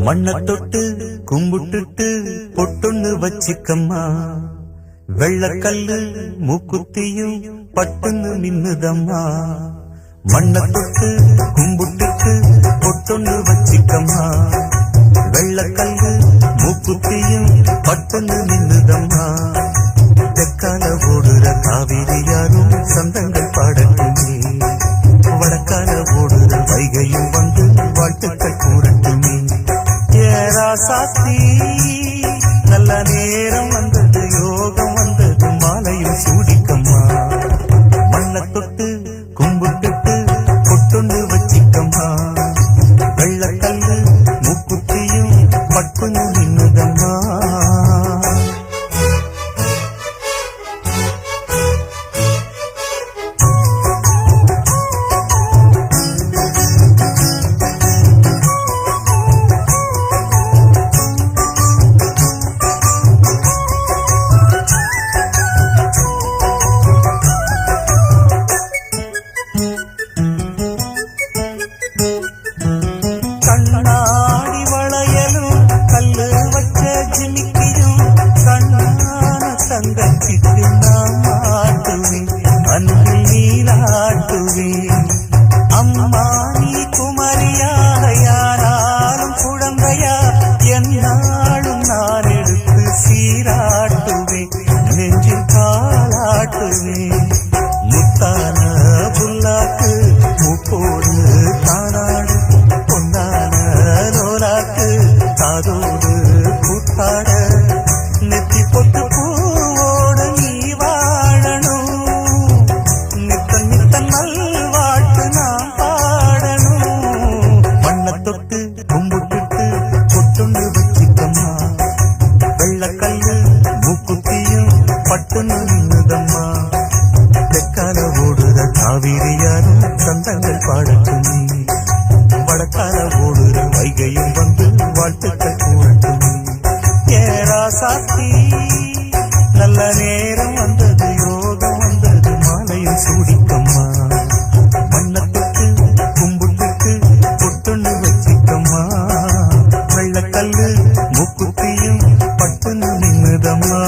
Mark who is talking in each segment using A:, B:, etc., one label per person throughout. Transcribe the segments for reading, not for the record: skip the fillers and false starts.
A: மண்ண தொட்டு கும்பிட்டுட்டு பொட்டொன்னு வச்சிக்கம்மா, வெள்ளக்கல்லு மூக்குத்தியும் பட்டுன்னு நின்னுதம்மா. மண்ண தொட்டு கும்பிட்டுட்டு பொட்டொன்னு வச்சிக்கம்மா, வெள்ளக்கல்லு மூக்குத்தியும் பட்டுன்னு நின்னுதம்மா. தெற்கால ஓடுற காவிரி யாரும் சந்தங்கள் பாடட்டுமே, வடக்கால ஓடுற வைகையும் வந்து வாழ்த்துக்கள் கூறட்டுமே. ஏராசாத்தி நல்ல நேரம் வந்தது, யோகம் வந்தது, மாலையும் சூடிக்கம்மா. மண்ண தொட்டு கும்பிட்டுட்டு பொட்டொண்டு வச்சிக்கம்மா, வெள்ளக்கல்லு மூக்குத்தியும் பட்டுன்னு நின்னுதம்மா. கண்ணாடி வளையலும் கல்லு வச்ச ஜிமிக்கியும் கண்ணான தங்கச்சிக்கு நான் மாட்டுவேன், அன்பில் நீராட்டுவேன். அம்மா நீ குமரியாக யாராலும் குழந்தையா, என்னாலும் நான் எடுத்து சீராட்டுவேன், நெஞ்சில் காலாட்டுவேன். முத்தான புல்லாக்கு மூப்போடு தானாடு, பொன்னான லோலாக்கு காதோடு கூத்தாட. நெத்தி பொட்டு பூவோடு நீ வாழணும், நித்த நித்த நல்வாழ்த்து நான் பாடணும். மண்ண தொட்டு கும்பிட்டுட்டு பொட்டுண்டு வச்சிக்கம்மா, வெள்ளக்கல்லு மூக்குத்தியும் பட்டுன்னு நின்னுதம்மா. தெற்கால ஓடுற காவிரி யாரும் சந்தங்கள் பாடட்டுமே, வடக்கால ஓடுற வைகையும் வந்து வாழ்த்துக்கள் கூறட்டுமே. ஏராசாத்தி நல்ல நேரம் வந்தது, யோகம் வந்தது, மாலையும் சூடிக்கம்மா. மண்ண தொட்டு கும்பிட்டுட்டு பொட்டுன்னு வச்சிக்கம்மா, வெள்ளக்கல்லு மூக்குத்தியும் பட்டுன்னு நின்னுதம்மா.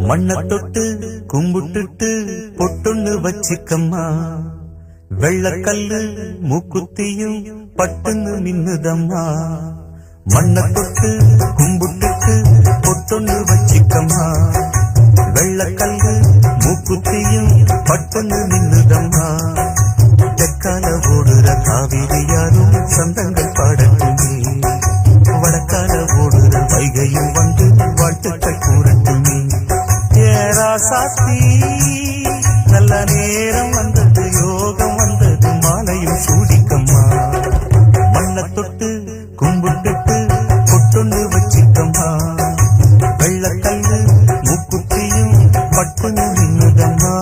A: மண்ண தொட்டு கும்பிட்டுட்டு பொட்டொன்னு வச்சிக்கம்மா, வெள்ளக்கல்லு மூக்குத்தியும் பட்டுன்னு நின்னுதம்மா. மண்ண தொட்டு கும்பிட்டுட்டு பொட்டொன்னு வச்சிக்கம்மா, வெள்ளக்கல்லு மூக்குத்தியும் பட்டுன்னு நின்னுதம்மா. தெற்கால ஓடுற காவிரி யாரும் சந்தங்கள் பாடட்டுமே, வடக்கால ஓடுற வைகையும் வந்து வாழ்த்துக்கள் கூறட்டுமே. ஏராசாத்தி நல்ல நேரம் வந்தது, யோகம் வந்தது, மாலையும் சூடிக்கம்மா. மண்ண தொட்டு கும்பிட்டுட்டு பொட்டொண்டு வச்சிக்கம்மா, வெள்ளக்கல்லு மூக்குத்தியும் பட்டுன்னு நின்னுதம்மா.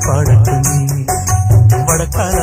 A: பாடட்டுமே வடக்கால